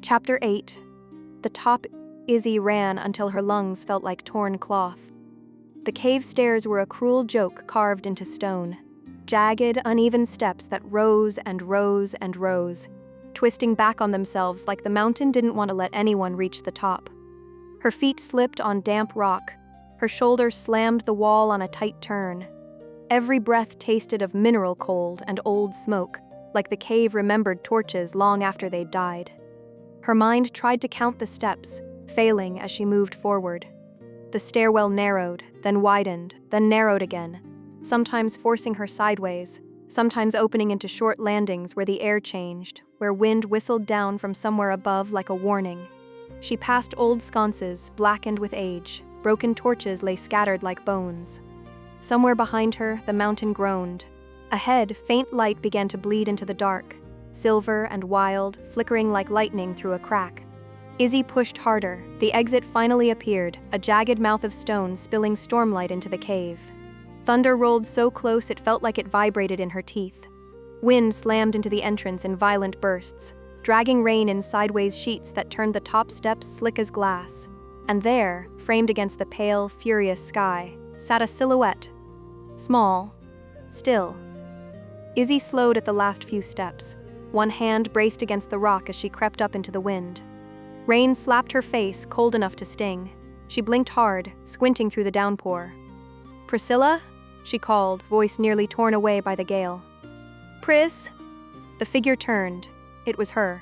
Chapter 8. The top. Izzi ran until her lungs felt like torn cloth. The cave stairs were a cruel joke carved into stone. Jagged, uneven steps that rose and rose and rose, twisting back on themselves like the mountain didn't want to let anyone reach the top. Her feet slipped on damp rock. Her shoulders slammed the wall on a tight turn. Every breath tasted of mineral cold and old smoke, like the cave remembered torches long after they'd died. Her mind tried to count the steps, failing as she moved forward. The stairwell narrowed, then widened, then narrowed again, sometimes forcing her sideways, sometimes opening into short landings where the air changed, where wind whistled down from somewhere above like a warning. She passed old sconces, blackened with age. Broken torches lay scattered like bones. Somewhere behind her, the mountain groaned. Ahead, faint light began to bleed into the dark, silver and wild, flickering like lightning through a crack. Izzi pushed harder. The exit finally appeared, a jagged mouth of stone spilling stormlight into the cave. Thunder rolled so close it felt like it vibrated in her teeth. Wind slammed into the entrance in violent bursts, dragging rain in sideways sheets that turned the top steps slick as glass. And there, framed against the pale, furious sky, sat a silhouette. Small. Still. Izzi slowed at the last few steps. One hand braced against the rock as she crept up into the wind. Rain slapped her face, cold enough to sting. She blinked hard, squinting through the downpour. "Priscilla?" she called, voice nearly torn away by the gale. "Pris?" The figure turned. It was her.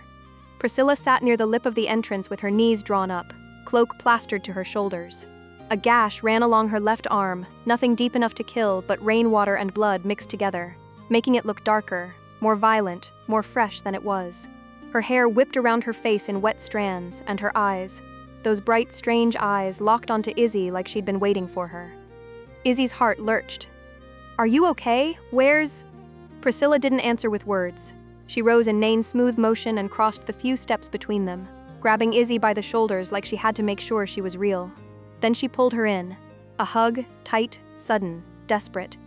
Priscilla sat near the lip of the entrance with her knees drawn up, cloak plastered to her shoulders. A gash ran along her left arm, nothing deep enough to kill but rainwater and blood mixed together, making it look darker, more violent, more fresh than it was. Her hair whipped around her face in wet strands, and her eyes, those bright, strange eyes, locked onto Izzi like she'd been waiting for her. Izzi's heart lurched. "Are you okay? Where's—" Priscilla didn't answer with words. She rose in Nain's smooth motion and crossed the few steps between them, grabbing Izzi by the shoulders like she had to make sure she was real. Then she pulled her in. A hug, tight, sudden, desperate.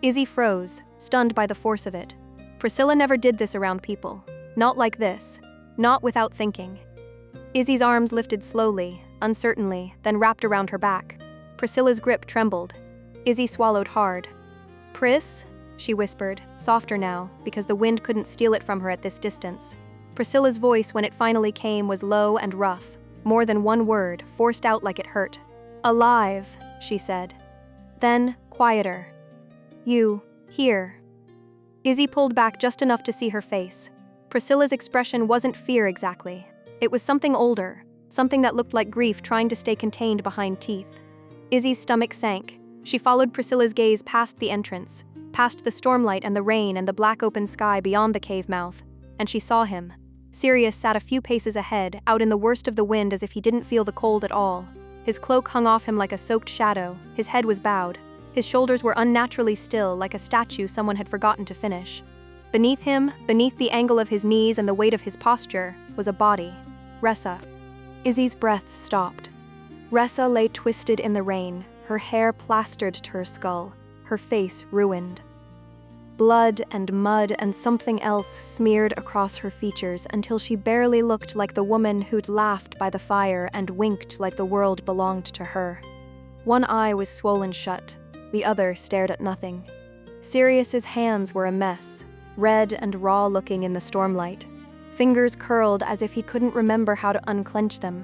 Izzi froze, stunned by the force of it. Priscilla never did this around people. Not like this. Not without thinking. Izzi's arms lifted slowly, uncertainly, then wrapped around her back. Priscilla's grip trembled. Izzi swallowed hard. "Pris?" she whispered, softer now, because the wind couldn't steal it from her at this distance. Priscilla's voice, when it finally came, was low and rough, more than one word, forced out like it hurt. "Alive," she said. Then, quieter. "You, here." Izzi pulled back just enough to see her face. Priscilla's expression wasn't fear exactly. It was something older, something that looked like grief trying to stay contained behind teeth. Izzi's stomach sank. She followed Priscilla's gaze past the entrance, past the stormlight and the rain and the black open sky beyond the cave mouth, and she saw him. Sirius sat a few paces ahead, out in the worst of the wind as if he didn't feel the cold at all. His cloak hung off him like a soaked shadow, his head was bowed. His shoulders were unnaturally still, like a statue someone had forgotten to finish. Beneath him, beneath the angle of his knees and the weight of his posture, was a body. Ressa. Izzi's breath stopped. Ressa lay twisted in the rain, her hair plastered to her skull, her face ruined. Blood and mud and something else smeared across her features until she barely looked like the woman who'd laughed by the fire and winked like the world belonged to her. One eye was swollen shut, the other stared at nothing. Sirius's hands were a mess, red and raw-looking in the stormlight. Fingers curled as if he couldn't remember how to unclench them.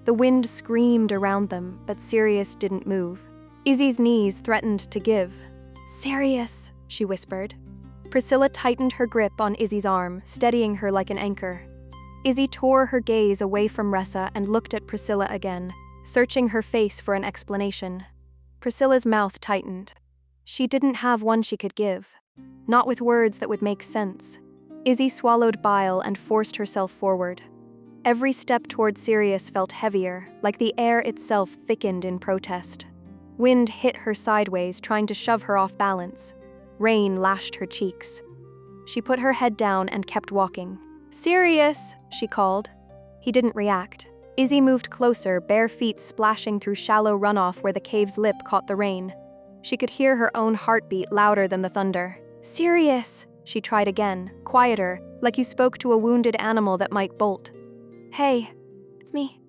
The wind screamed around them, but Sirius didn't move. Izzi's knees threatened to give. "Sirius," she whispered. Priscilla tightened her grip on Izzi's arm, steadying her like an anchor. Izzi tore her gaze away from Ressa and looked at Priscilla again, searching her face for an explanation. Priscilla's mouth tightened. She didn't have one she could give. Not with words that would make sense. Izzi swallowed bile and forced herself forward. Every step toward Sirius felt heavier, like the air itself thickened in protest. Wind hit her sideways, trying to shove her off balance. Rain lashed her cheeks. She put her head down and kept walking. "Sirius!" she called. He didn't react. Izzi moved closer, bare feet splashing through shallow runoff where the cave's lip caught the rain. She could hear her own heartbeat louder than the thunder. "Sirius!" she tried again, quieter, like you spoke to a wounded animal that might bolt. Hey, it's me.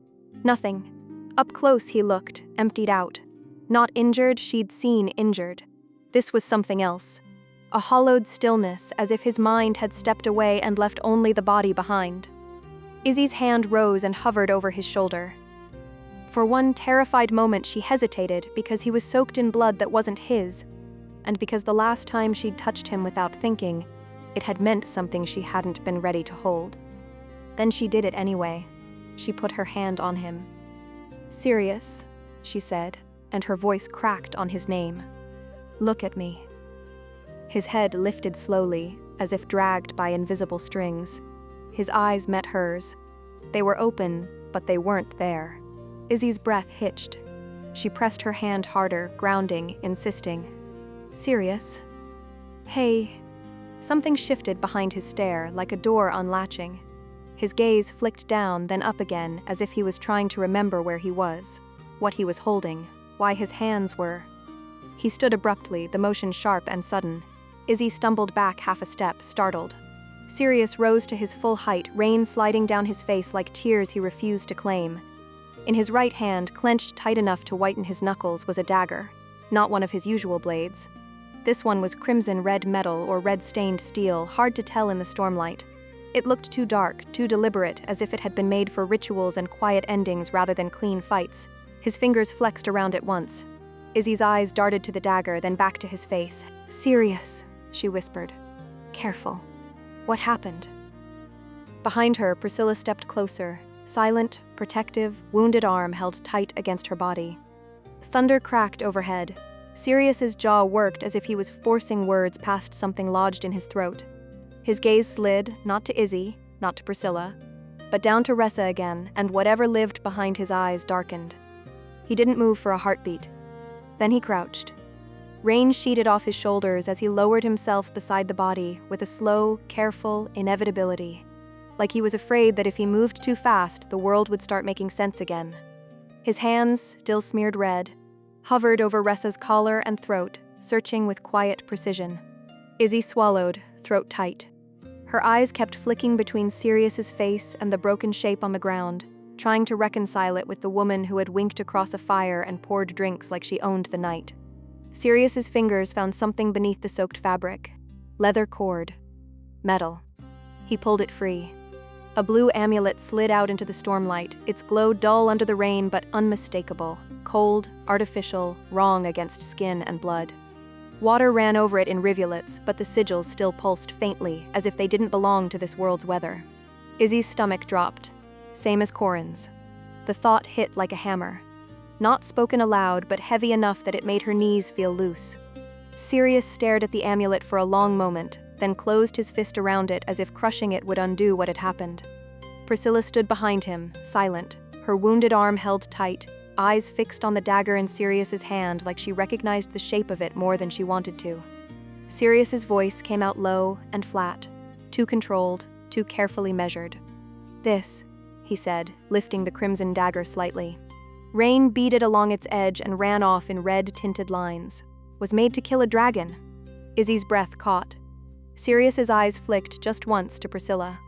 Nothing. Up close he looked, emptied out. Not injured, she'd seen injured. This was something else. A hollowed stillness, as if his mind had stepped away and left only the body behind. Izzi's hand rose and hovered over his shoulder. For one terrified moment she hesitated because he was soaked in blood that wasn't his, and because the last time she'd touched him without thinking, it had meant something she hadn't been ready to hold. Then she did it anyway. She put her hand on him. "Sirius," she said, and her voice cracked on his name. "Look at me." His head lifted slowly, as if dragged by invisible strings. His eyes met hers. They were open, but they weren't there. Izzi's breath hitched. She pressed her hand harder, grounding, insisting. "Sirius." "Hey." Something shifted behind his stare, like a door unlatching. His gaze flicked down, then up again, as if he was trying to remember where he was, what he was holding, why his hands were. He stood abruptly, the motion sharp and sudden. Izzi stumbled back half a step, startled. Sirius rose to his full height, rain sliding down his face like tears he refused to claim. In his right hand, clenched tight enough to whiten his knuckles, was a dagger, not one of his usual blades. This one was crimson-red metal or red-stained steel, hard to tell in the stormlight. It looked too dark, too deliberate, as if it had been made for rituals and quiet endings rather than clean fights. His fingers flexed around it once. Izzi's eyes darted to the dagger, then back to his face. "Sirius," she whispered. "Careful." What happened? Behind her, Priscilla stepped closer, silent, protective, wounded arm held tight against her body. Thunder cracked overhead. Sirius's jaw worked as if he was forcing words past something lodged in his throat. His gaze slid, not to Izzi, not to Priscilla, but down to Ressa again, and whatever lived behind his eyes darkened. He didn't move for a heartbeat. Then he crouched. Rain sheeted off his shoulders as he lowered himself beside the body with a slow, careful inevitability, like he was afraid that if he moved too fast, the world would start making sense again. His hands, still smeared red, hovered over Ressa's collar and throat, searching with quiet precision. Izzi swallowed, throat tight. Her eyes kept flicking between Sirius's face and the broken shape on the ground, trying to reconcile it with the woman who had winked across a fire and poured drinks like she owned the night. Sirius's fingers found something beneath the soaked fabric. Leather cord. Metal. He pulled it free. A blue amulet slid out into the stormlight, its glow dull under the rain but unmistakable, cold, artificial, wrong against skin and blood. Water ran over it in rivulets, but the sigils still pulsed faintly, as if they didn't belong to this world's weather. Izzi's stomach dropped, same as Corin's. The thought hit like a hammer. Not spoken aloud, but heavy enough that it made her knees feel loose. Sirius stared at the amulet for a long moment, then closed his fist around it as if crushing it would undo what had happened. Priscilla stood behind him, silent, her wounded arm held tight, eyes fixed on the dagger in Sirius's hand like she recognized the shape of it more than she wanted to. Sirius's voice came out low and flat, too controlled, too carefully measured. "This," he said, lifting the crimson dagger slightly. Rain beaded along its edge and ran off in red-tinted lines. "Was made to kill a dragon." Izzi's breath caught. Sirius's eyes flicked just once to Priscilla.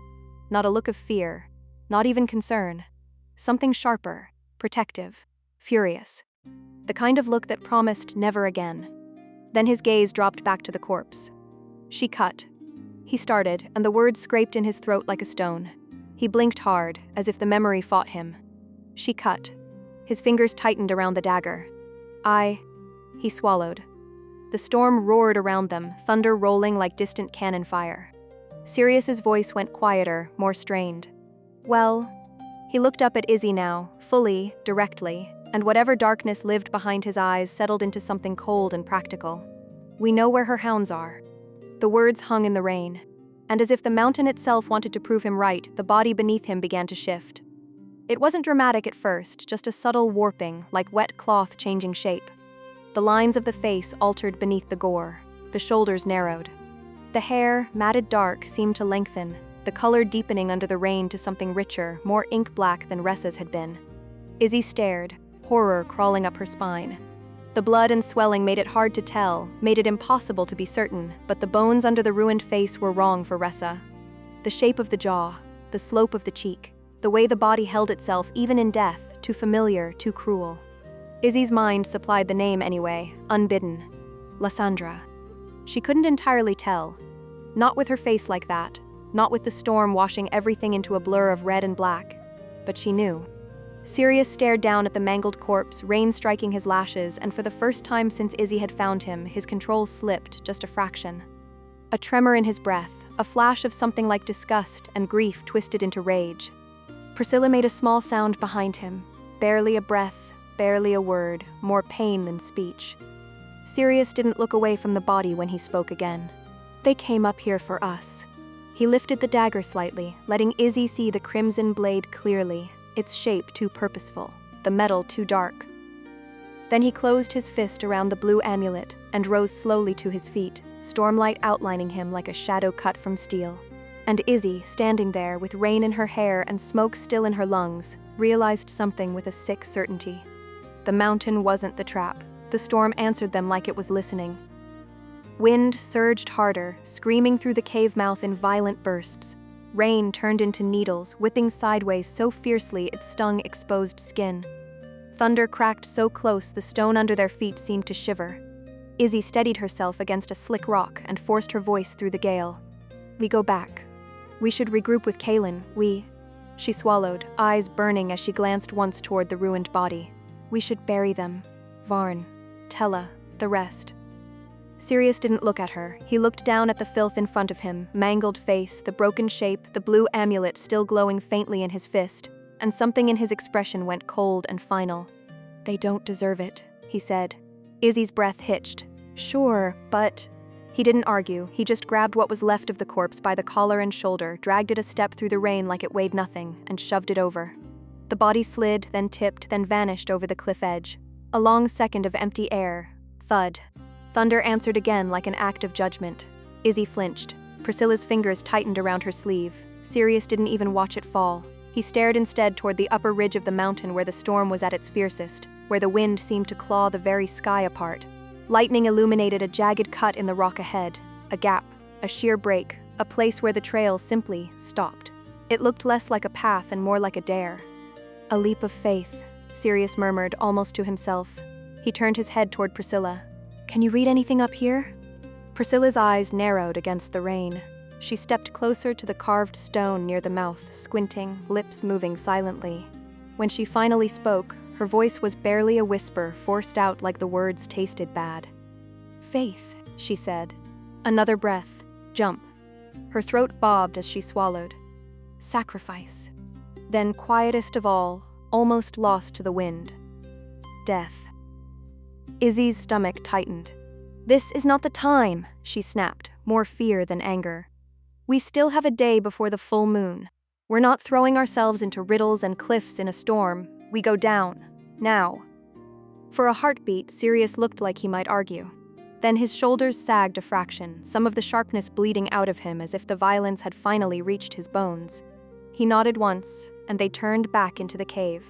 Not a look of fear, not even concern. Something sharper, protective, furious. The kind of look that promised never again. Then his gaze dropped back to the corpse. "She cut." He started, and the words scraped in his throat like a stone. He blinked hard, as if the memory fought him. "She cut." His fingers tightened around the dagger. He swallowed. The storm roared around them, thunder rolling like distant cannon fire. Sirius's voice went quieter, more strained. "Well," he looked up at Izzi now, fully, directly, and whatever darkness lived behind his eyes settled into something cold and practical. "We know where her hounds are." The words hung in the rain, and as if the mountain itself wanted to prove him right, the body beneath him began to shift. It wasn't dramatic at first, just a subtle warping, like wet cloth changing shape. The lines of the face altered beneath the gore. The shoulders narrowed. The hair, matted dark, seemed to lengthen, the color deepening under the rain to something richer, more ink-black than Ressa's had been. Izzi stared, horror crawling up her spine. The blood and swelling made it hard to tell, made it impossible to be certain, but the bones under the ruined face were wrong for Ressa. The shape of the jaw, the slope of the cheek, the way the body held itself even in death, too familiar, too cruel. Izzi's mind supplied the name anyway, unbidden. Lysandra. She couldn't entirely tell. Not with her face like that, not with the storm washing everything into a blur of red and black. But she knew. Sirius stared down at the mangled corpse, rain striking his lashes, and for the first time since Izzi had found him, his control slipped just a fraction. A tremor in his breath, a flash of something like disgust and grief twisted into rage. Priscilla made a small sound behind him, barely a breath, barely a word, more pain than speech. Sirius didn't look away from the body when he spoke again. They came up here for us. He lifted the dagger slightly, letting Izzi see the crimson blade clearly, its shape too purposeful, the metal too dark. Then he closed his fist around the blue amulet and rose slowly to his feet, stormlight outlining him like a shadow cut from steel. And Izzi, standing there with rain in her hair and smoke still in her lungs, realized something with a sick certainty. The mountain wasn't the trap. The storm answered them like it was listening. Wind surged harder, screaming through the cave mouth in violent bursts. Rain turned into needles, whipping sideways so fiercely it stung exposed skin. Thunder cracked so close the stone under their feet seemed to shiver. Izzi steadied herself against a slick rock and forced her voice through the gale. We go back. We should regroup with Kaelin, She swallowed, eyes burning as she glanced once toward the ruined body. We should bury them. Varn, Tella, the rest. Sirius didn't look at her. He looked down at the filth in front of him, mangled face, the broken shape, the blue amulet still glowing faintly in his fist, and something in his expression went cold and final. They don't deserve it, he said. Izzi's breath hitched. Sure, but... He didn't argue. He just grabbed what was left of the corpse by the collar and shoulder, dragged it a step through the rain like it weighed nothing, and shoved it over. The body slid, then tipped, then vanished over the cliff edge. A long second of empty air. Thud. Thunder answered again like an act of judgment. Izzi flinched. Priscilla's fingers tightened around her sleeve. Sirius didn't even watch it fall. He stared instead toward the upper ridge of the mountain where the storm was at its fiercest, where the wind seemed to claw the very sky apart. Lightning illuminated a jagged cut in the rock ahead, a gap, a sheer break, a place where the trail simply stopped. It looked less like a path and more like a dare. A leap of faith, Sirius murmured almost to himself. He turned his head toward Priscilla. Can you read anything up here? Priscilla's eyes narrowed against the rain. She stepped closer to the carved stone near the mouth, squinting, lips moving silently. When she finally spoke, her voice was barely a whisper, forced out like the words tasted bad. Faith, she said. Another breath. Jump. Her throat bobbed as she swallowed. Sacrifice. Then, quietest of all, almost lost to the wind. Death. Izzi's stomach tightened. This is not the time, she snapped, more fear than anger. We still have a day before the full moon. We're not throwing ourselves into riddles and cliffs in a storm. We go down. Now. For a heartbeat, Sirius looked like he might argue. Then his shoulders sagged a fraction, some of the sharpness bleeding out of him as if the violence had finally reached his bones. He nodded once, and they turned back into the cave.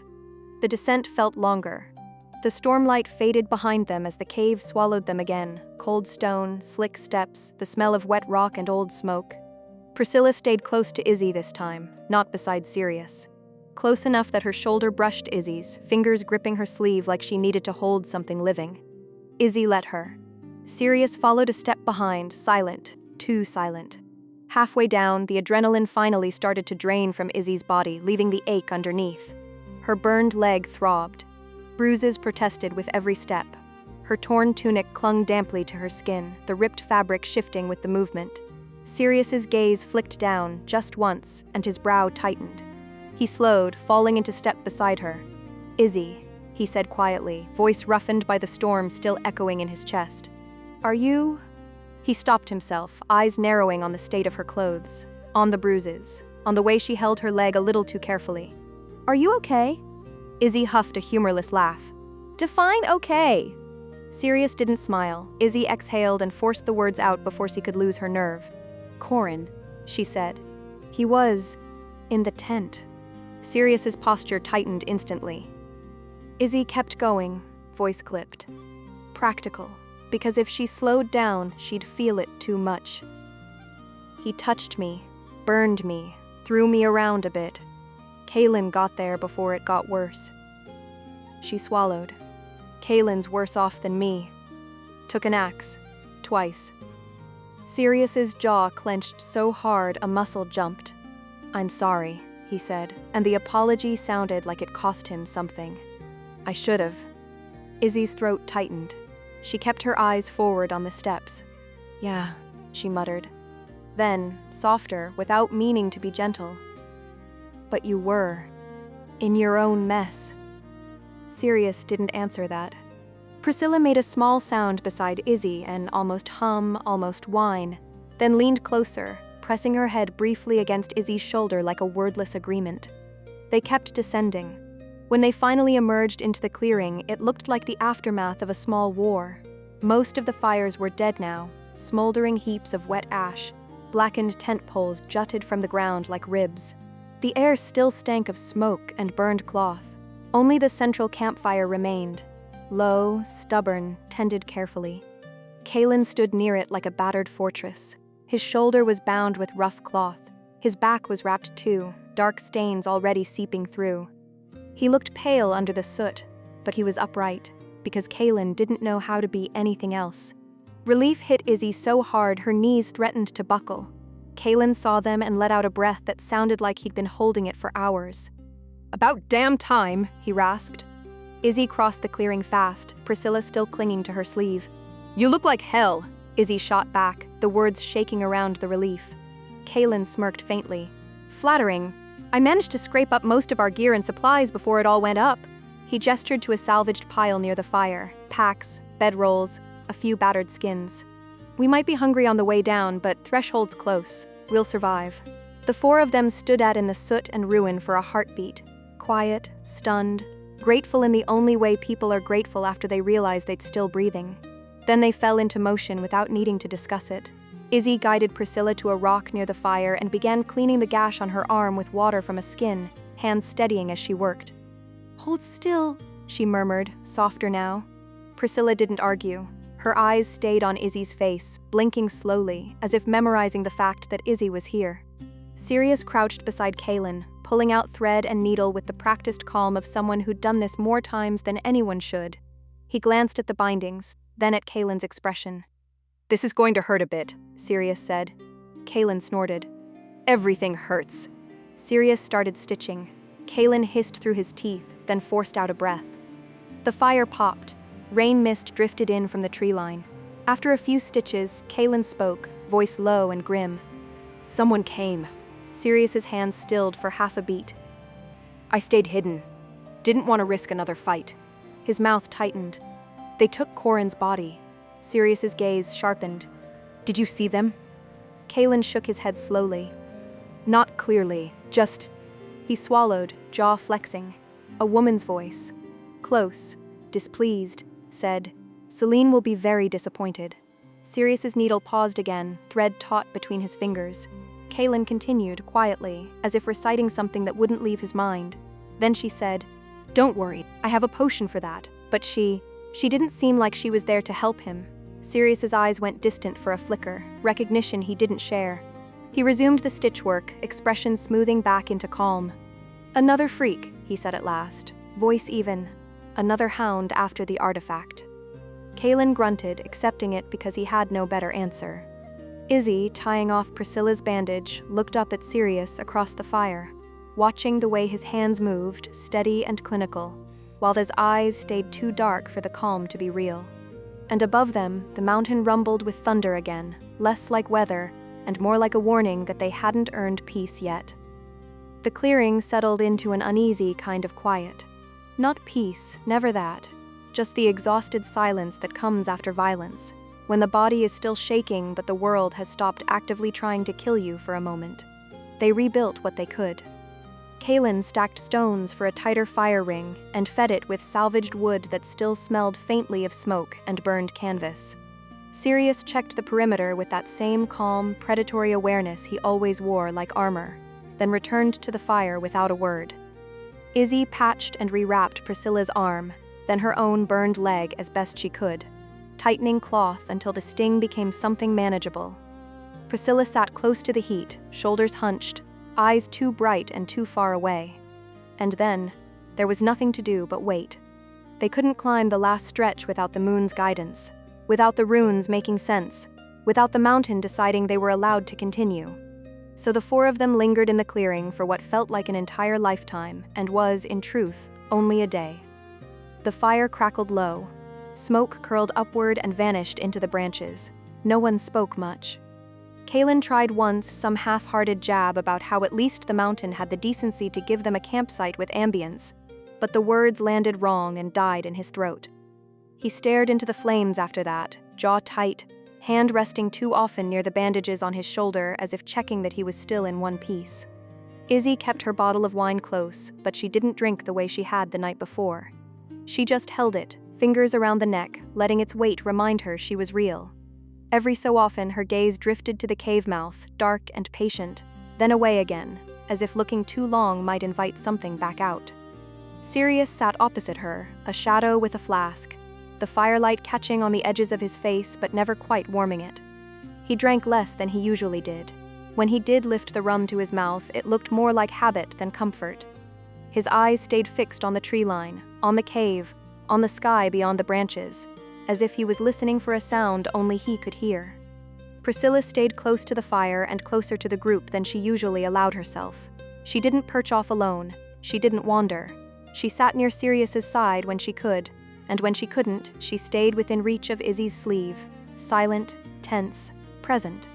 The descent felt longer. The stormlight faded behind them as the cave swallowed them again, cold stone, slick steps, the smell of wet rock and old smoke. Priscilla stayed close to Izzi this time, not beside Sirius. Close enough that her shoulder brushed Izzi's, fingers gripping her sleeve like she needed to hold something living. Izzi let her. Sirius followed a step behind, silent, too silent. Halfway down, the adrenaline finally started to drain from Izzi's body, leaving the ache underneath. Her burned leg throbbed. Bruises protested with every step. Her torn tunic clung damply to her skin, the ripped fabric shifting with the movement. Sirius's gaze flicked down just once, and his brow tightened. He slowed, falling into step beside her. Izzi, he said quietly, voice roughened by the storm still echoing in his chest. Are you? He stopped himself, eyes narrowing on the state of her clothes, on the bruises, on the way she held her leg a little too carefully. Are you okay? Izzi huffed a humorless laugh. Define okay. Sirius didn't smile. Izzi exhaled and forced the words out before she could lose her nerve. Corin, she said. He was in the tent. Sirius's posture tightened instantly. Izzi kept going, voice clipped. Practical, because if she slowed down, she'd feel it too much. He touched me, burned me, threw me around a bit. Kaylin got there before it got worse. She swallowed. Kaylin's worse off than me. Took an axe. Twice. Sirius's jaw clenched so hard a muscle jumped. "I'm sorry," he said, and the apology sounded like it cost him something. "I should've." Izzi's throat tightened. She kept her eyes forward on the steps. "Yeah," she muttered. Then, softer, without meaning to be gentle. "But you were. In your own mess." Sirius didn't answer that. Priscilla made a small sound beside Izzi, an almost hum, almost whine, then leaned closer, pressing her head briefly against Izzi's shoulder like a wordless agreement. They kept descending. When they finally emerged into the clearing, it looked like the aftermath of a small war. Most of the fires were dead now, smoldering heaps of wet ash. Blackened tent poles jutted from the ground like ribs. The air still stank of smoke and burned cloth. Only the central campfire remained, low, stubborn, tended carefully. Kaylin stood near it like a battered fortress. His shoulder was bound with rough cloth. His back was wrapped too, dark stains already seeping through. He looked pale under the soot, but he was upright, because Kaylin didn't know how to be anything else. Relief hit Izzi so hard her knees threatened to buckle. Kaylin saw them and let out a breath that sounded like he'd been holding it for hours. "About damn time," he rasped. Izzi crossed the clearing fast, Priscilla still clinging to her sleeve. "You look like hell," Izzi shot back, the words shaking around the relief. Kaylin smirked faintly. "Flattering. I managed to scrape up most of our gear and supplies before it all went up." He gestured to a salvaged pile near the fire, packs, bedrolls, a few battered skins. "We might be hungry on the way down, but threshold's close. We'll survive." The four of them stood in the soot and ruin for a heartbeat. Quiet, stunned, grateful in the only way people are grateful after they realize they're still breathing. Then they fell into motion without needing to discuss it. Izzi guided Priscilla to a rock near the fire and began cleaning the gash on her arm with water from a skin, hands steadying as she worked. "Hold still," she murmured, softer now. Priscilla didn't argue. Her eyes stayed on Izzi's face, blinking slowly, as if memorizing the fact that Izzi was here. Sirius crouched beside Kaylin, pulling out thread and needle with the practiced calm of someone who'd done this more times than anyone should. He glanced at the bindings, then at Kaylin's expression. "This is going to hurt a bit," Sirius said. Kaylin snorted. "Everything hurts." Sirius started stitching. Kaylin hissed through his teeth, then forced out a breath. The fire popped. Rain mist drifted in from the tree line. After a few stitches, Kaylin spoke, voice low and grim. "Someone came." Sirius's hands stilled for half a beat. "I stayed hidden. Didn't want to risk another fight." His mouth tightened. "They took Corin's body." Sirius's gaze sharpened. "Did you see them?" Kaylin shook his head slowly. "Not clearly, just..." He swallowed, jaw flexing. A woman's voice, close, displeased, said, "Celine will be very disappointed." Sirius's needle paused again, thread taut between his fingers. Kaylin continued, quietly, as if reciting something that wouldn't leave his mind. Then she said, "Don't worry, I have a potion for that." But she didn't seem like she was there to help him. Sirius's eyes went distant for a flicker, recognition he didn't share. He resumed the stitchwork, expression smoothing back into calm. "Another freak," he said at last, voice even. "Another hound after the artifact." Kaylin grunted, accepting it because he had no better answer. Izzi, tying off Priscilla's bandage, looked up at Sirius across the fire, watching the way his hands moved, steady and clinical, while his eyes stayed too dark for the calm to be real. And above them, the mountain rumbled with thunder again, less like weather, and more like a warning that they hadn't earned peace yet. The clearing settled into an uneasy kind of quiet. Not peace, never that. Just the exhausted silence that comes after violence, when the body is still shaking but the world has stopped actively trying to kill you for a moment. They rebuilt what they could. Kaylin stacked stones for a tighter fire ring and fed it with salvaged wood that still smelled faintly of smoke and burned canvas. Sirius checked the perimeter with that same calm, predatory awareness he always wore like armor, then returned to the fire without a word. Izzi patched and rewrapped Priscilla's arm, then her own burned leg as best she could, tightening cloth until the sting became something manageable. Priscilla sat close to the heat, shoulders hunched, eyes too bright and too far away. And then, there was nothing to do but wait. They couldn't climb the last stretch without the moon's guidance, without the runes making sense, without the mountain deciding they were allowed to continue. So the four of them lingered in the clearing for what felt like an entire lifetime and was, in truth, only a day. The fire crackled low. Smoke curled upward and vanished into the branches. No one spoke much. Kaylin tried once some half-hearted jab about how at least the mountain had the decency to give them a campsite with ambience, but the words landed wrong and died in his throat. He stared into the flames after that, jaw tight, hand resting too often near the bandages on his shoulder as if checking that he was still in one piece. Izzi kept her bottle of wine close, but she didn't drink the way she had the night before. She just held it, fingers around the neck, letting its weight remind her she was real. Every so often, her gaze drifted to the cave mouth, dark and patient, then away again, as if looking too long might invite something back out. Sirius sat opposite her, a shadow with a flask, the firelight catching on the edges of his face but never quite warming it. He drank less than he usually did. When he did lift the rum to his mouth, it looked more like habit than comfort. His eyes stayed fixed on the tree line, on the cave, on the sky beyond the branches, as if he was listening for a sound only he could hear. Priscilla stayed close to the fire and closer to the group than she usually allowed herself. She didn't perch off alone. She didn't wander. She sat near Sirius's side when she could, and when she couldn't, she stayed within reach of Izzi's sleeve, silent, tense, present.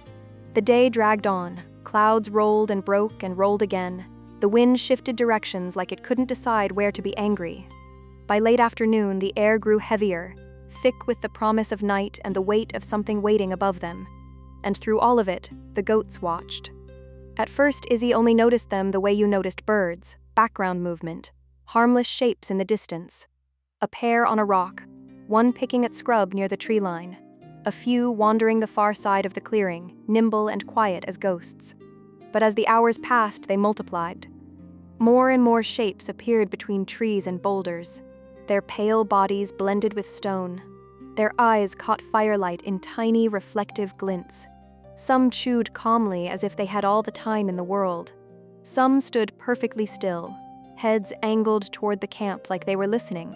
The day dragged on. Clouds rolled and broke and rolled again. The wind shifted directions like it couldn't decide where to be angry. By late afternoon, the air grew heavier, thick with the promise of night and the weight of something waiting above them. And through all of it, the goats watched. At first, Izzi only noticed them the way you noticed birds, background movement, harmless shapes in the distance. A pair on a rock, one picking at scrub near the tree line. A few wandering the far side of the clearing, nimble and quiet as ghosts. But as the hours passed, they multiplied. More and more shapes appeared between trees and boulders. Their pale bodies blended with stone. Their eyes caught firelight in tiny, reflective glints. Some chewed calmly as if they had all the time in the world. Some stood perfectly still, heads angled toward the camp like they were listening.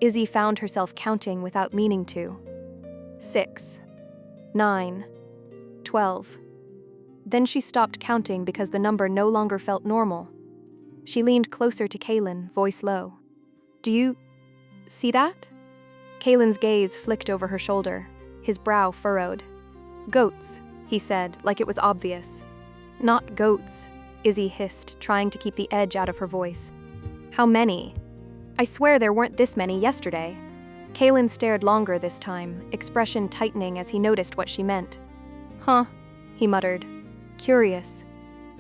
Izzi found herself counting without meaning to. 6, 9, 12. Then she stopped counting because the number no longer felt normal. She leaned closer to Kaylin, voice low. "Do you see that?" Kaylin's gaze flicked over her shoulder, his brow furrowed. "Goats," he said, like it was obvious. "Not goats," Izzi hissed, trying to keep the edge out of her voice. "How many? I swear there weren't this many yesterday." Kaylin stared longer this time, expression tightening as he noticed what she meant. "Huh," he muttered. Curious.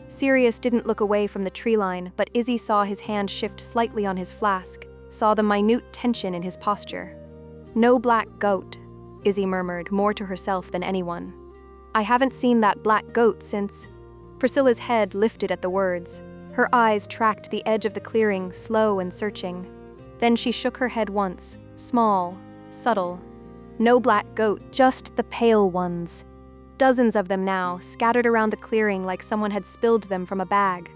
Sirius didn't look away from the tree line, but Izzi saw his hand shift slightly on his flask, saw the minute tension in his posture. "No black goat," Izzi murmured, more to herself than anyone. "I haven't seen that black goat since—" Priscilla's head lifted at the words. Her eyes tracked the edge of the clearing, slow and searching. Then she shook her head once, small, subtle. "No black goat, just the pale ones." Dozens of them now, scattered around the clearing like someone had spilled them from a bag.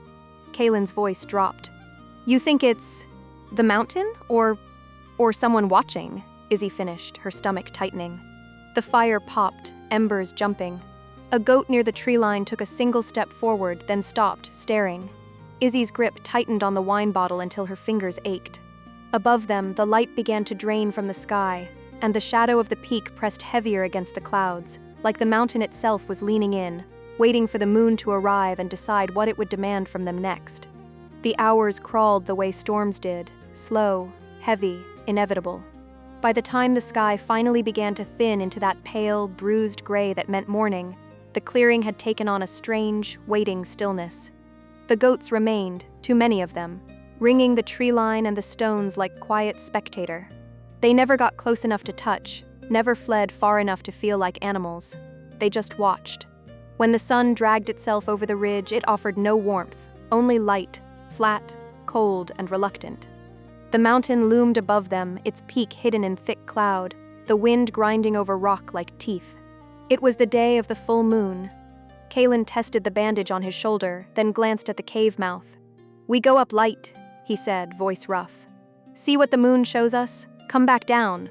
Kaylin's voice dropped. "You think it's the mountain, or someone watching?" Izzi finished, her stomach tightening. The fire popped, embers jumping. A goat near the tree line took a single step forward, then stopped, staring. Izzi's grip tightened on the wine bottle until her fingers ached. Above them, the light began to drain from the sky, and the shadow of the peak pressed heavier against the clouds, like the mountain itself was leaning in, waiting for the moon to arrive and decide what it would demand from them next. The hours crawled the way storms did, slow, heavy, inevitable. By the time the sky finally began to thin into that pale, bruised gray that meant morning, the clearing had taken on a strange, waiting stillness. The goats remained, too many of them, ringing the tree line and the stones like quiet spectator. They never got close enough to touch, never fled far enough to feel like animals. They just watched. When the sun dragged itself over the ridge, it offered no warmth, only light, flat, cold, and reluctant. The mountain loomed above them, its peak hidden in thick cloud, the wind grinding over rock like teeth. It was the day of the full moon. Kaylin tested the bandage on his shoulder, then glanced at the cave mouth. "We go up light," he said, voice rough. See what the moon shows us? Come back down.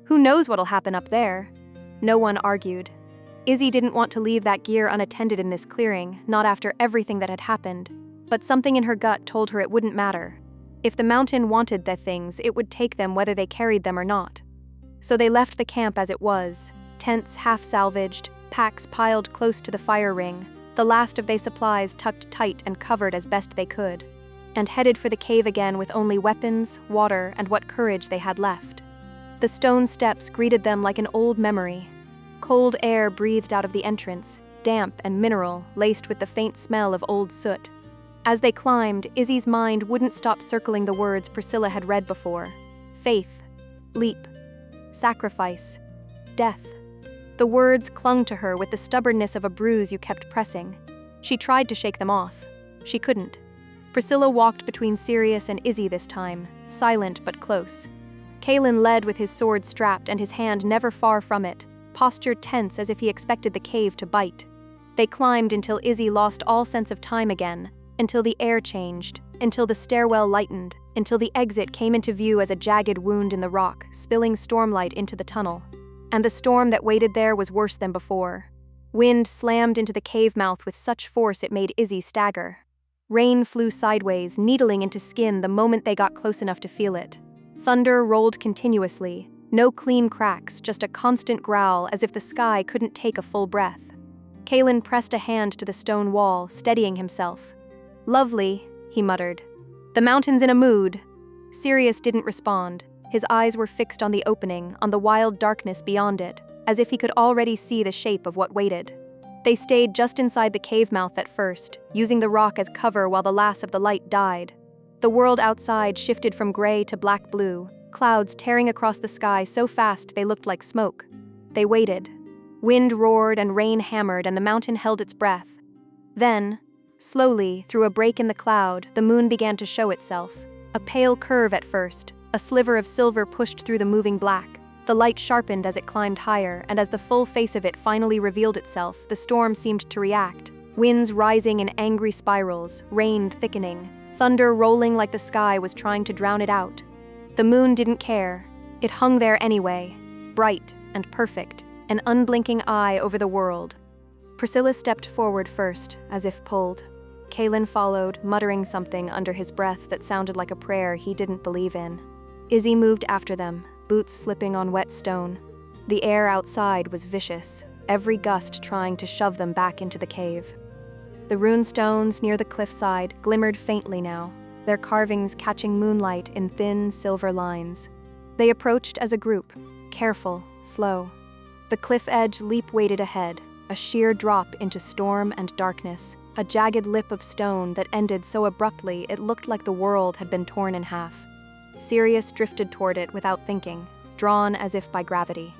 Who knows what'll happen up there? No one argued. Izzi didn't want to leave that gear unattended in this clearing, not after everything that had happened. But something in her gut told her it wouldn't matter. If the mountain wanted the things, it would take them whether they carried them or not. So they left the camp as it was, tents half-salvaged, packs piled close to the fire ring, the last of their supplies tucked tight and covered as best they could, and headed for the cave again with only weapons, water, and what courage they had left. The stone steps greeted them like an old memory. Cold air breathed out of the entrance, damp and mineral, laced with the faint smell of old soot. As they climbed, Izzi's mind wouldn't stop circling the words Priscilla had read before. Faith, leap, sacrifice, death. The words clung to her with the stubbornness of a bruise you kept pressing. She tried to shake them off. She couldn't. Priscilla walked between Sirius and Izzi this time, silent but close. Kalen led with his sword strapped and his hand never far from it, postured tense as if he expected the cave to bite. They climbed until Izzi lost all sense of time again, until the air changed, until the stairwell lightened, until the exit came into view as a jagged wound in the rock, spilling stormlight into the tunnel. And the storm that waited there was worse than before. Wind slammed into the cave mouth with such force it made Izzi stagger. Rain flew sideways, needling into skin the moment they got close enough to feel it. Thunder rolled continuously, no clean cracks, just a constant growl as if the sky couldn't take a full breath. Kalen pressed a hand to the stone wall, steadying himself. Lovely, he muttered. The mountain's in a mood. Sirius didn't respond. His eyes were fixed on the opening, on the wild darkness beyond it, as if he could already see the shape of what waited. They stayed just inside the cave mouth at first, using the rock as cover while the last of the light died. The world outside shifted from gray to black-blue, clouds tearing across the sky so fast they looked like smoke. They waited. Wind roared and rain hammered and the mountain held its breath. Then, slowly, through a break in the cloud, the moon began to show itself. A pale curve at first, a sliver of silver pushed through the moving black. The light sharpened as it climbed higher, and as the full face of it finally revealed itself, the storm seemed to react. Winds rising in angry spirals, rain thickening, thunder rolling like the sky was trying to drown it out. The moon didn't care. It hung there anyway, bright and perfect, an unblinking eye over the world. Priscilla stepped forward first, as if pulled. Kalen followed, muttering something under his breath that sounded like a prayer he didn't believe in. Izzi moved after them, boots slipping on wet stone. The air outside was vicious, every gust trying to shove them back into the cave. The rune stones near the cliffside glimmered faintly now, their carvings catching moonlight in thin silver lines. They approached as a group, careful, slow. The cliff edge leap waited ahead, a sheer drop into storm and darkness, a jagged lip of stone that ended so abruptly it looked like the world had been torn in half. Sirius drifted toward it without thinking, drawn as if by gravity.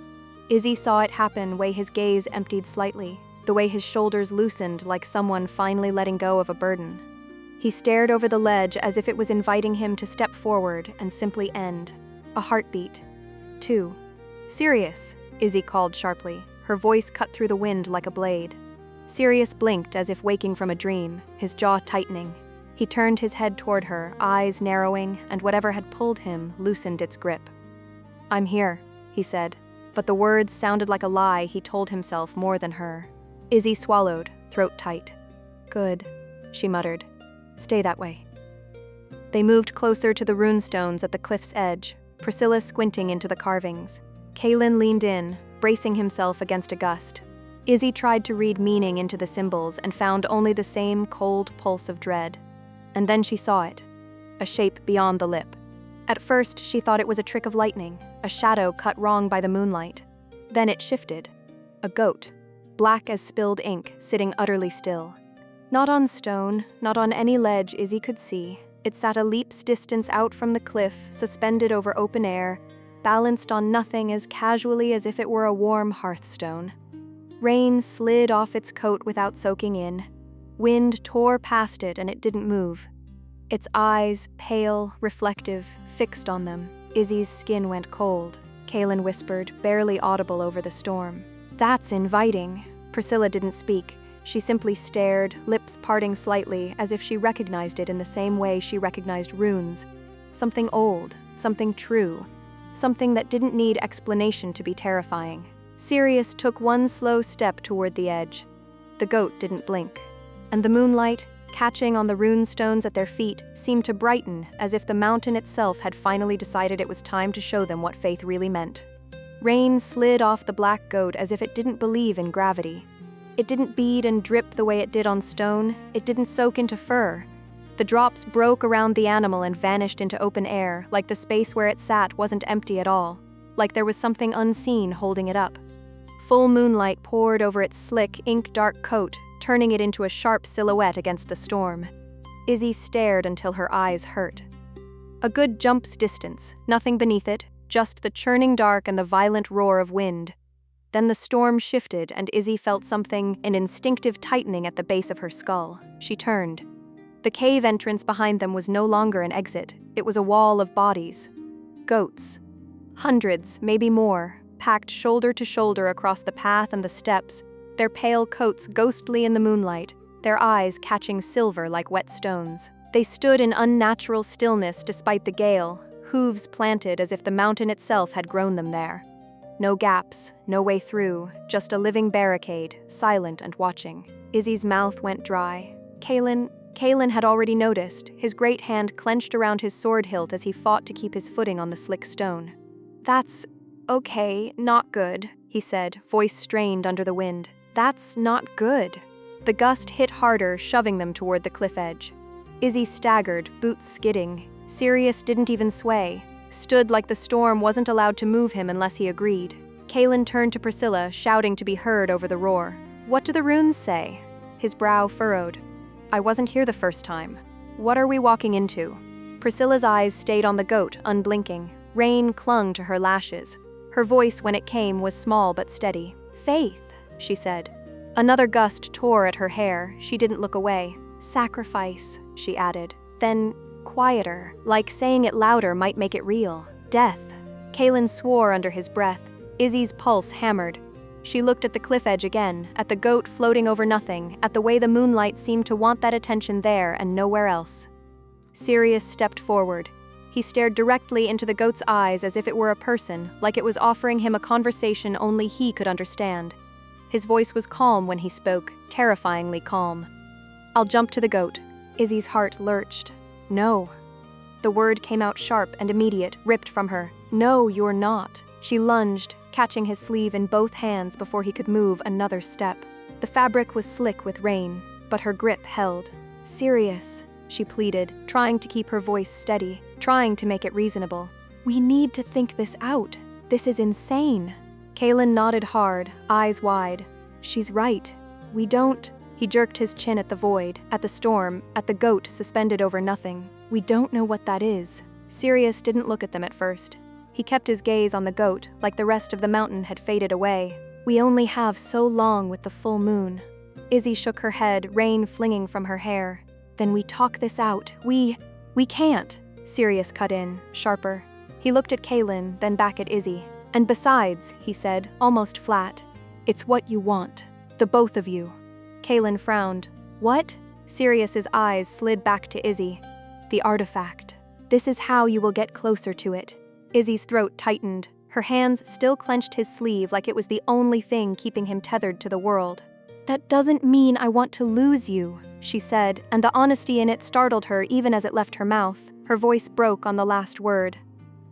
Izzi saw it happen, way his gaze emptied slightly, the way his shoulders loosened like someone finally letting go of a burden. He stared over the ledge as if it was inviting him to step forward and simply end. A heartbeat. 2. Sirius, Izzi called sharply, her voice cut through the wind like a blade. Sirius blinked as if waking from a dream, his jaw tightening. He turned his head toward her, eyes narrowing, and whatever had pulled him loosened its grip. I'm here, he said, but the words sounded like a lie he told himself more than her. Izzi swallowed, throat tight. Good, she muttered. Stay that way. They moved closer to the runestones at the cliff's edge, Priscilla squinting into the carvings. Kalen leaned in, bracing himself against a gust. Izzi tried to read meaning into the symbols and found only the same cold pulse of dread. And then she saw it, a shape beyond the lip. At first, she thought it was a trick of lightning, a shadow cut wrong by the moonlight. Then it shifted. A goat, black as spilled ink, sitting utterly still. Not on stone, not on any ledge Izzi could see. It sat a leap's distance out from the cliff, suspended over open air, balanced on nothing as casually as if it were a warm hearthstone. Rain slid off its coat without soaking in. Wind tore past it and it didn't move. Its eyes, pale, reflective, fixed on them. Izzi's skin went cold. Kalen whispered, barely audible over the storm. That's inviting. Priscilla didn't speak. She simply stared, lips parting slightly, as if she recognized it in the same way she recognized runes. Something old, something true, something that didn't need explanation to be terrifying. Sirius took one slow step toward the edge. The goat didn't blink, and the moonlight, catching on the rune stones at their feet, seemed to brighten, as if the mountain itself had finally decided it was time to show them what faith really meant. Rain slid off the black goat as if it didn't believe in gravity. It didn't bead and drip the way it did on stone. It didn't soak into fur. The drops broke around the animal and vanished into open air, like the space where it sat wasn't empty at all, like there was something unseen holding it up. Full moonlight poured over its slick, ink-dark coat, turning it into a sharp silhouette against the storm. Izzi stared until her eyes hurt. A good jump's distance, nothing beneath it, just the churning dark and the violent roar of wind. Then the storm shifted and Izzi felt something, an instinctive tightening at the base of her skull. She turned. The cave entrance behind them was no longer an exit. It was a wall of bodies. Goats. Hundreds, maybe more, packed shoulder to shoulder across the path and the steps, their pale coats ghostly in the moonlight, their eyes catching silver like wet stones. They stood in unnatural stillness despite the gale, hooves planted as if the mountain itself had grown them there. No gaps, no way through, just a living barricade, silent and watching. Izzi's mouth went dry. Kalen had already noticed, his great hand clenched around his sword hilt as he fought to keep his footing on the slick stone. "That's okay, not good," he said, voice strained under the wind. "That's not good." The gust hit harder, shoving them toward the cliff edge. Izzi staggered, boots skidding. Sirius didn't even sway, stood like the storm wasn't allowed to move him unless he agreed. Kalen turned to Priscilla, shouting to be heard over the roar. "What do the runes say?" His brow furrowed. "I wasn't here the first time. What are we walking into?" Priscilla's eyes stayed on the goat, unblinking. Rain clung to her lashes. Her voice, when it came, was small but steady. "Faith," she said. Another gust tore at her hair. She didn't look away. "Sacrifice," she added. Then, quieter, like saying it louder might make it real. "Death." Kalen swore under his breath. Izzi's pulse hammered. She looked at the cliff edge again, at the goat floating over nothing, at the way the moonlight seemed to want that attention there and nowhere else. Sirius stepped forward. He stared directly into the goat's eyes as if it were a person, like it was offering him a conversation only he could understand. His voice was calm when he spoke, terrifyingly calm. "I'll jump to the goat." Izzi's heart lurched. "No." The word came out sharp and immediate, ripped from her. "No, you're not." She lunged, catching his sleeve in both hands before he could move another step. The fabric was slick with rain, but her grip held. "Sirius," she pleaded, trying to keep her voice steady, trying to make it reasonable. "We need to think this out. This is insane." Kalen nodded hard, eyes wide. "She's right. We don't." He jerked his chin at the void, at the storm, at the goat suspended over nothing. "We don't know what that is." Sirius didn't look at them at first. He kept his gaze on the goat, like the rest of the mountain had faded away. "We only have so long with the full moon." Izzi shook her head, rain flinging from her hair. "Then we talk this out. We can't." Sirius cut in, sharper. He looked at Kalen, then back at Izzi. "And besides," he said, almost flat, "it's what you want. The both of you." Kalen frowned. "What?" Sirius's eyes slid back to Izzi. "The artifact. This is how you will get closer to it." Izzi's throat tightened. Her hands still clenched his sleeve like it was the only thing keeping him tethered to the world. "That doesn't mean I want to lose you," she said, and the honesty in it startled her even as it left her mouth. Her voice broke on the last word.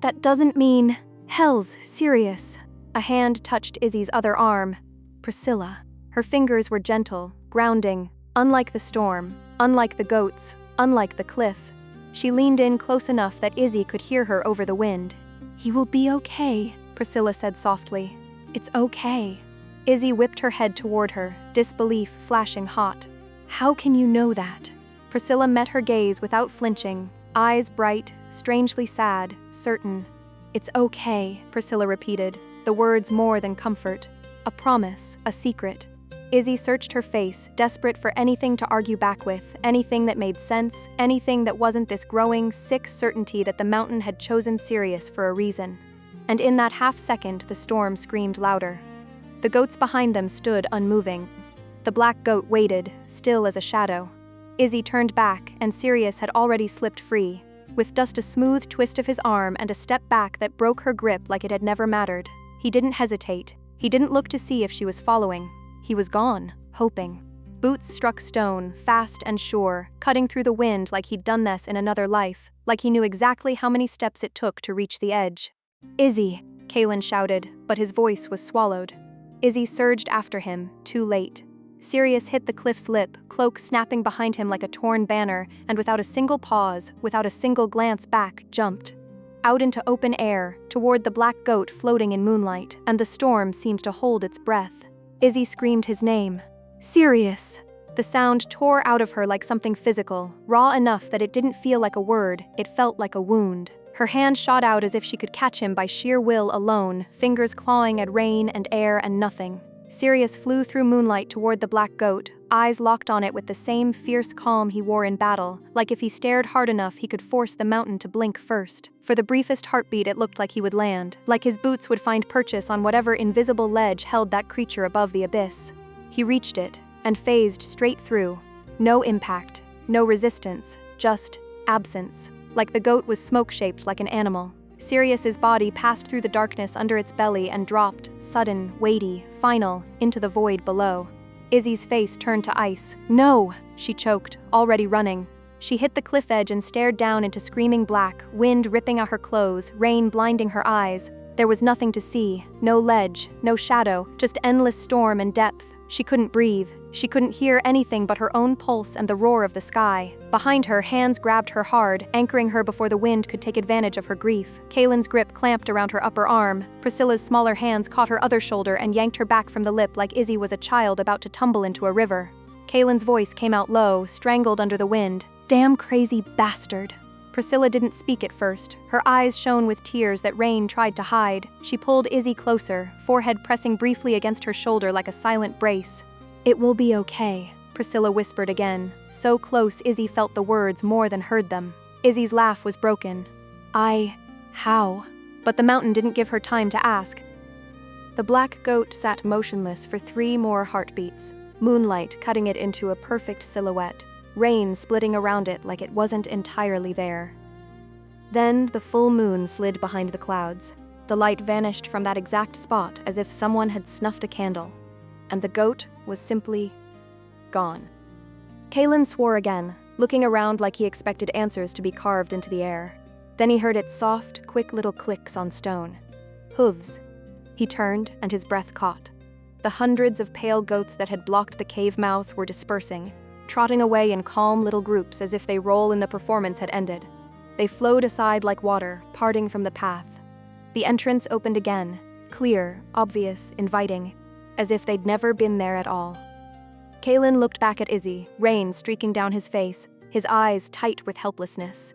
"That doesn't mean... Hells, Sirius." A hand touched Izzi's other arm. "Priscilla." Her fingers were gentle, grounding, unlike the storm, unlike the goats, unlike the cliff. She leaned in close enough that Izzi could hear her over the wind. "He will be okay," Priscilla said softly. "It's okay." Izzi whipped her head toward her, disbelief flashing hot. "How can you know that?" Priscilla met her gaze without flinching, eyes bright, strangely sad, certain. "It's okay," Priscilla repeated, the words more than comfort. A promise, a secret. Izzi searched her face, desperate for anything to argue back with, anything that made sense, anything that wasn't this growing, sick certainty that the mountain had chosen Sirius for a reason. And in that half-second, the storm screamed louder. The goats behind them stood unmoving. The black goat waited, still as a shadow. Izzi turned back, and Sirius had already slipped free, with just a smooth twist of his arm and a step back that broke her grip like it had never mattered. He didn't hesitate. He didn't look to see if she was following. He was gone, hoping. Boots struck stone, fast and sure, cutting through the wind like he'd done this in another life, like he knew exactly how many steps it took to reach the edge. "Izzi!" Kaelin shouted, but his voice was swallowed. Izzi surged after him, too late. Sirius hit the cliff's lip, cloak snapping behind him like a torn banner, and without a single pause, without a single glance back, jumped. Out into open air, toward the black goat floating in moonlight, and the storm seemed to hold its breath. Izzi screamed his name. "Sirius!" The sound tore out of her like something physical, raw enough that it didn't feel like a word, it felt like a wound. Her hand shot out as if she could catch him by sheer will alone, fingers clawing at rain and air and nothing. Sirius flew through moonlight toward the black goat, eyes locked on it with the same fierce calm he wore in battle, like if he stared hard enough he could force the mountain to blink first. For the briefest heartbeat it looked like he would land, like his boots would find purchase on whatever invisible ledge held that creature above the abyss. He reached it, and phased straight through. No impact, no resistance, just absence. Like the goat was smoke-shaped like an animal. Sirius's body passed through the darkness under its belly and dropped, sudden, weighty, final, into the void below. Izzi's face turned to ice. "No!" she choked, already running. She hit the cliff edge and stared down into screaming black, wind ripping at her clothes, rain blinding her eyes. There was nothing to see, no ledge, no shadow, just endless storm and depth. She couldn't breathe. She couldn't hear anything but her own pulse and the roar of the sky. Behind her, hands grabbed her hard, anchoring her before the wind could take advantage of her grief. Kaelin's grip clamped around her upper arm. Priscilla's smaller hands caught her other shoulder and yanked her back from the lip like Izzi was a child about to tumble into a river. Kaelin's voice came out low, strangled under the wind. "Damn crazy bastard." Priscilla didn't speak at first. Her eyes shone with tears that rain tried to hide. She pulled Izzi closer, forehead pressing briefly against her shoulder like a silent brace. "It will be okay," Priscilla whispered again, so close Izzi felt the words more than heard them. Izzi's laugh was broken. How?" But the mountain didn't give her time to ask. The black goat sat motionless for 3 more heartbeats, moonlight cutting it into a perfect silhouette, rain splitting around it like it wasn't entirely there. Then the full moon slid behind the clouds. The light vanished from that exact spot as if someone had snuffed a candle, and the goat was simply gone. Kaelin swore again, looking around like he expected answers to be carved into the air. Then he heard its soft, quick little clicks on stone. Hooves. He turned, and his breath caught. The hundreds of pale goats that had blocked the cave mouth were dispersing, trotting away in calm little groups as if their role in the performance had ended. They flowed aside like water, parting from the path. The entrance opened again, clear, obvious, inviting, as if they'd never been there at all. Kaelin looked back at Izzi, rain streaking down his face, his eyes tight with helplessness.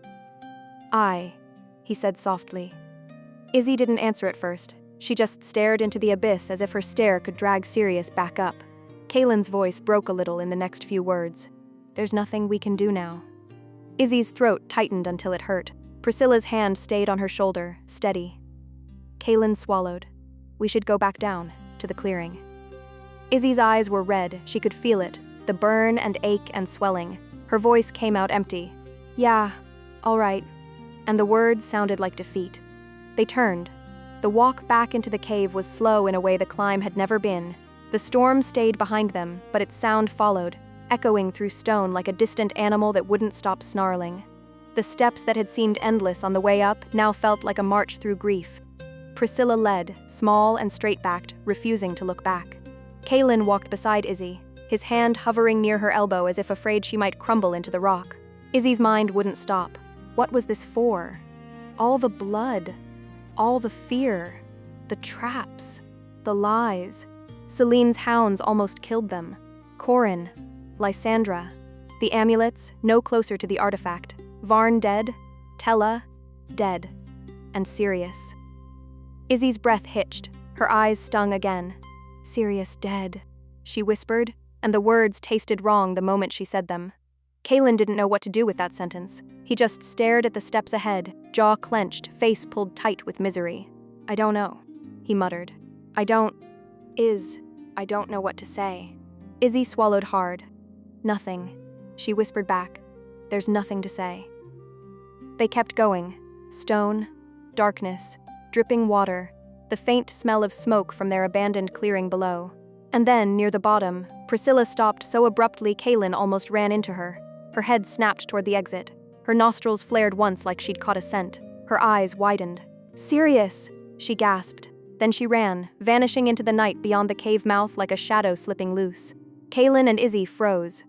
He said softly. Izzi didn't answer at first. She just stared into the abyss as if her stare could drag Sirius back up. Kaelin's voice broke a little in the next few words. "There's nothing we can do now." Izzi's throat tightened until it hurt. Priscilla's hand stayed on her shoulder, steady. Kaelin swallowed. "We should go back down, to the clearing." Izzi's eyes were red, she could feel it, the burn and ache and swelling. Her voice came out empty. "Yeah, all right." And the words sounded like defeat. They turned. The walk back into the cave was slow in a way the climb had never been. The storm stayed behind them, but its sound followed, echoing through stone like a distant animal that wouldn't stop snarling. The steps that had seemed endless on the way up now felt like a march through grief. Priscilla led, small and straight-backed, refusing to look back. Kaelin walked beside Izzi, his hand hovering near her elbow as if afraid she might crumble into the rock. Izzi's mind wouldn't stop. What was this for? All the blood, all the fear, the traps, the lies. Celine's hounds almost killed them. Corin, Lysandra, the amulets, no closer to the artifact. Varn dead, Tella, dead, and Sirius. Izzi's breath hitched, her eyes stung again. "Sirius dead," she whispered, and the words tasted wrong the moment she said them. Kaelin didn't know what to do with that sentence. He just stared at the steps ahead, jaw clenched, face pulled tight with misery. "I don't know," he muttered. I don't know what to say." Izzi swallowed hard. Nothing, she whispered back. There's nothing to say. They kept going. Stone, darkness, dripping water, the faint smell of smoke from their abandoned clearing below. And then, near the bottom, Priscilla stopped so abruptly Kaylin almost ran into her. Her head snapped toward the exit. Her nostrils flared once like she'd caught a scent. Her eyes widened. "Sirius!" she gasped. Then she ran, vanishing into the night beyond the cave mouth like a shadow slipping loose. Kaylin and Izzi froze.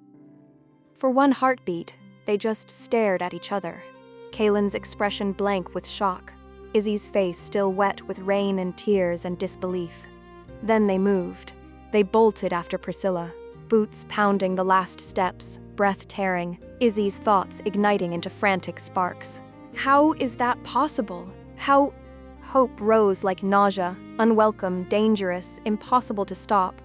For one heartbeat, they just stared at each other. Kaylin's expression blank with shock. Izzi's face still wet with rain and tears and disbelief. Then they moved. They bolted after Priscilla, boots pounding the last steps, breath tearing, Izzi's thoughts igniting into frantic sparks. How is that possible? How? Hope rose like nausea, unwelcome, dangerous, impossible to stop.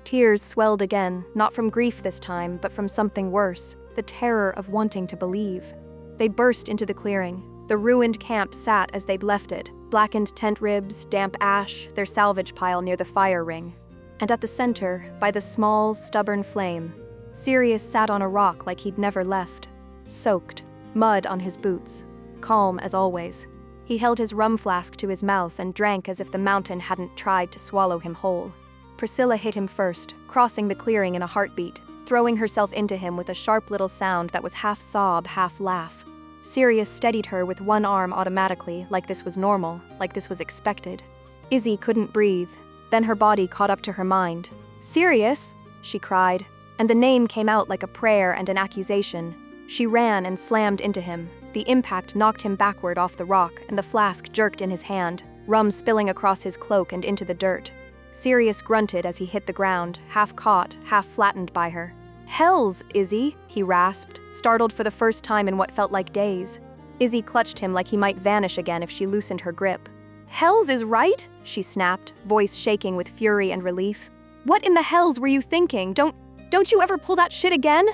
Tears swelled again, not from grief this time, but from something worse, the terror of wanting to believe. They burst into the clearing. The ruined camp sat as they'd left it, blackened tent ribs, damp ash, their salvage pile near the fire ring. And at the center, by the small, stubborn flame, Sirius sat on a rock like he'd never left, soaked, mud on his boots, calm as always. He held his rum flask to his mouth and drank as if the mountain hadn't tried to swallow him whole. Priscilla hit him first, crossing the clearing in a heartbeat, throwing herself into him with a sharp little sound that was half sob, half laugh. Sirius steadied her with one arm automatically, like this was normal, like this was expected. Izzi couldn't breathe. Then her body caught up to her mind. "Sirius!" she cried, and the name came out like a prayer and an accusation. She ran and slammed into him. The impact knocked him backward off the rock, and the flask jerked in his hand, rum spilling across his cloak and into the dirt. Sirius grunted as he hit the ground, half caught, half flattened by her. "Hells, Izzi!" he rasped, startled for the first time in what felt like days. Izzi clutched him like he might vanish again if she loosened her grip. "Hells is right?" she snapped, voice shaking with fury and relief. "What in the hells were you thinking? Don't you ever pull that shit again?"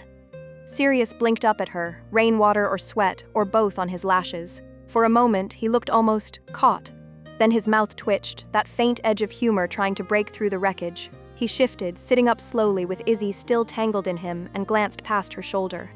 Sirius blinked up at her, rainwater or sweat, or both on his lashes. For a moment, he looked almost caught. Then his mouth twitched, that faint edge of humor trying to break through the wreckage. He shifted, sitting up slowly with Izzi still tangled in him, and glanced past her shoulder.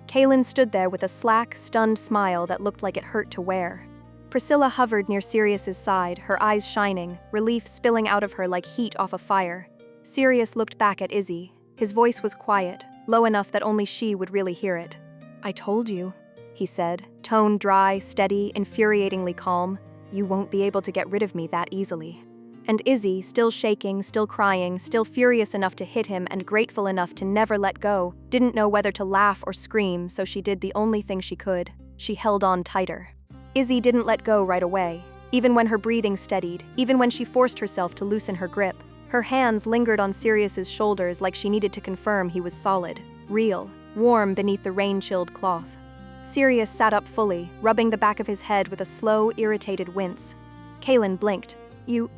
Kaylin stood there with a slack, stunned smile that looked like it hurt to wear. Priscilla hovered near Sirius's side, her eyes shining, relief spilling out of her like heat off a fire. Sirius looked back at Izzi. His voice was quiet, low enough that only she would really hear it. "I told you," he said, tone dry, steady, infuriatingly calm. "You won't be able to get rid of me that easily." And Izzi, still shaking, still crying, still furious enough to hit him and grateful enough to never let go, didn't know whether to laugh or scream, so she did the only thing she could. She held on tighter. Izzi didn't let go right away. Even when her breathing steadied, even when she forced herself to loosen her grip, her hands lingered on Sirius's shoulders like she needed to confirm he was solid, real, warm beneath the rain-chilled cloth. Sirius sat up fully, rubbing the back of his head with a slow, irritated wince. Kaylin blinked. You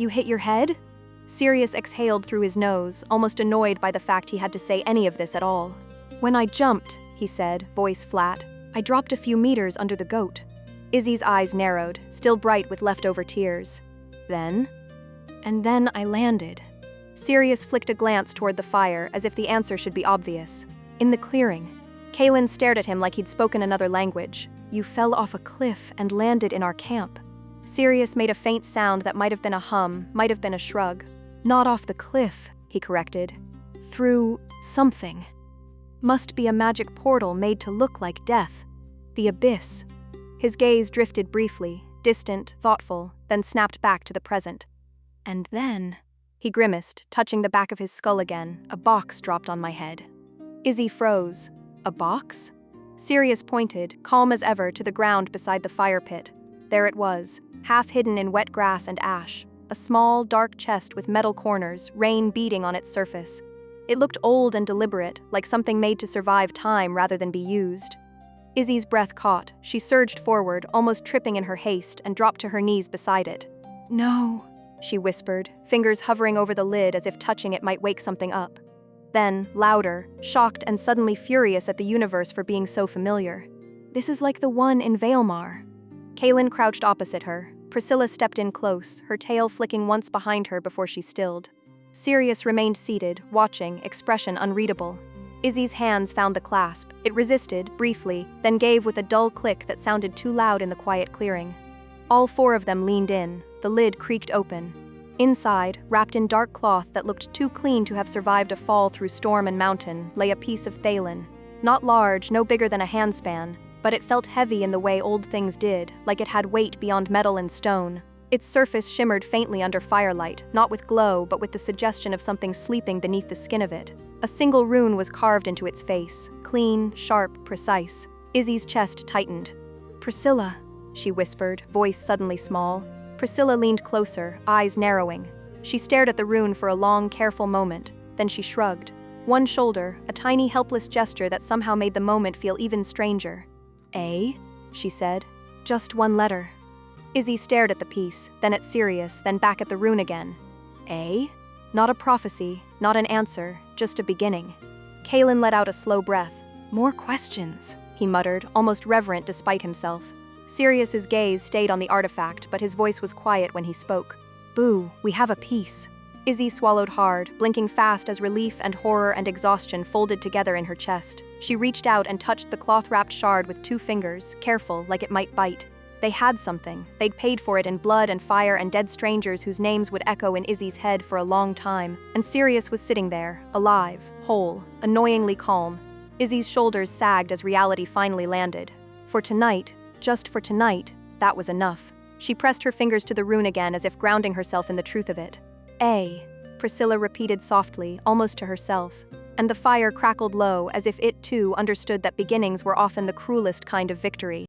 hit your head?" Sirius exhaled through his nose, almost annoyed by the fact he had to say any of this at all. "When I jumped," he said, voice flat, "I dropped a few meters under the goat." Izzi's eyes narrowed, still bright with leftover tears. "Then?" "And then I landed." Sirius flicked a glance toward the fire, as if the answer should be obvious. "In the clearing." Kaylin stared at him like he'd spoken another language. "You fell off a cliff and landed in our camp." Sirius made a faint sound that might have been a hum, might have been a shrug. "Not off the cliff," he corrected. "Through something. Must be a magic portal made to look like death. The abyss." His gaze drifted briefly, distant, thoughtful, then snapped back to the present. "And then," he grimaced, touching the back of his skull again, "a box dropped on my head." Izzi froze. "A box?" Sirius pointed, calm as ever, to the ground beside the fire pit. There it was, half hidden in wet grass and ash, a small, dark chest with metal corners, rain beating on its surface. It looked old and deliberate, like something made to survive time rather than be used. Izzi's breath caught. She surged forward, almost tripping in her haste, and dropped to her knees beside it. "No," she whispered, fingers hovering over the lid as if touching it might wake something up. Then, louder, shocked and suddenly furious at the universe for being so familiar. "This is like the one in Vailmar." Kaylin crouched opposite her. Priscilla stepped in close, her tail flicking once behind her before she stilled. Sirius remained seated, watching, expression unreadable. Izzi's hands found the clasp. It resisted, briefly, then gave with a dull click that sounded too loud in the quiet clearing. All four of them leaned in. The lid creaked open. Inside, wrapped in dark cloth that looked too clean to have survived a fall through storm and mountain, lay a piece of Thalen. Not large, no bigger than a handspan, but it felt heavy in the way old things did, like it had weight beyond metal and stone. Its surface shimmered faintly under firelight, not with glow but with the suggestion of something sleeping beneath the skin of it. A single rune was carved into its face, clean, sharp, precise. Izzi's chest tightened. "Priscilla," she whispered, voice suddenly small. Priscilla leaned closer, eyes narrowing. She stared at the rune for a long, careful moment, then she shrugged. One shoulder, a tiny helpless gesture that somehow made the moment feel even stranger. "A?" she said. "Just one letter." Izzi stared at the piece, then at Sirius, then back at the rune again. "A?" Not a prophecy, not an answer, just a beginning. Kalen let out a slow breath. "More questions," he muttered, almost reverent despite himself. Sirius's gaze stayed on the artifact, but his voice was quiet when he spoke. "Boo, we have a piece." Izzi swallowed hard, blinking fast as relief and horror and exhaustion folded together in her chest. She reached out and touched the cloth-wrapped shard with 2 fingers, careful, like it might bite. They had something. They'd paid for it in blood and fire and dead strangers whose names would echo in Izzi's head for a long time. And Sirius was sitting there, alive, whole, annoyingly calm. Izzi's shoulders sagged as reality finally landed. For tonight, just for tonight, that was enough. She pressed her fingers to the rune again as if grounding herself in the truth of it. "A," Priscilla repeated softly, almost to herself. And the fire crackled low, as if it too understood that beginnings were often the cruelest kind of victory.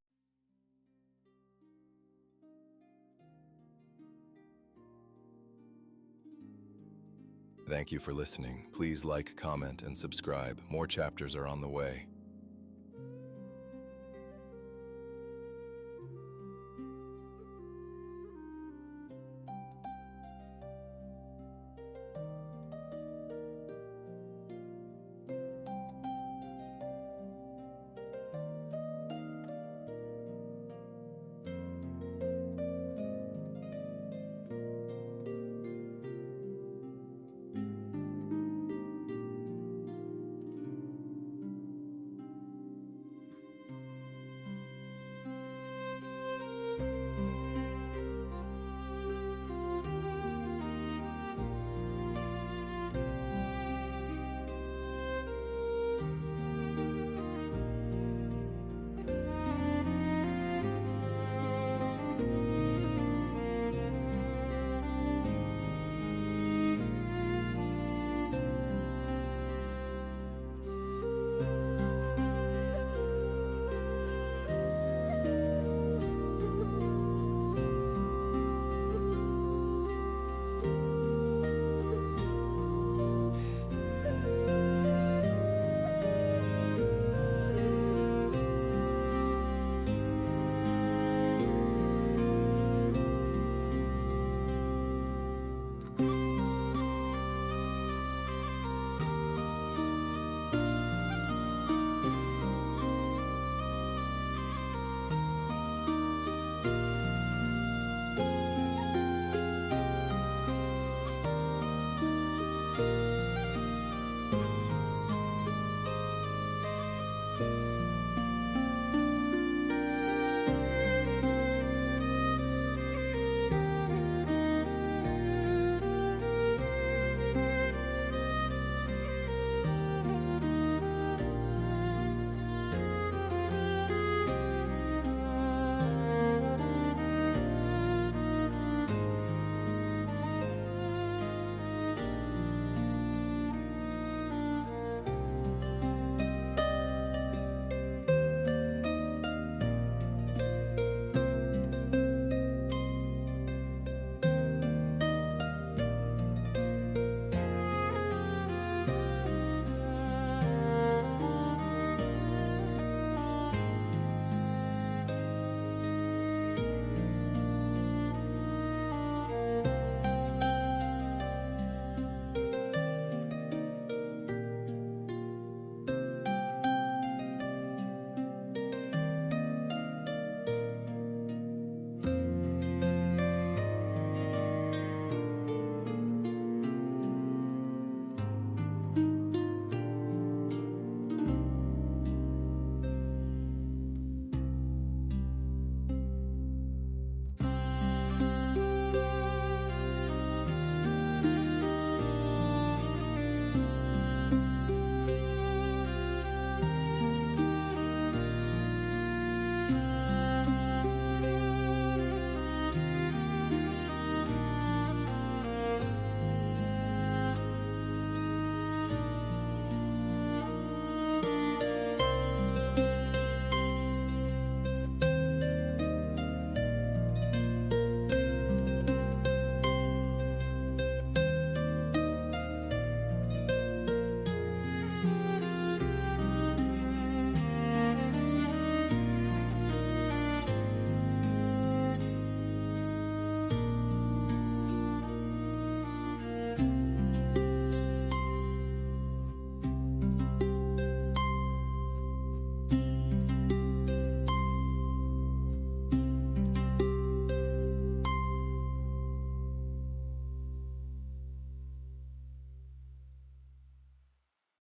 Thank you for listening. Please like, comment, and subscribe. More chapters are on the way.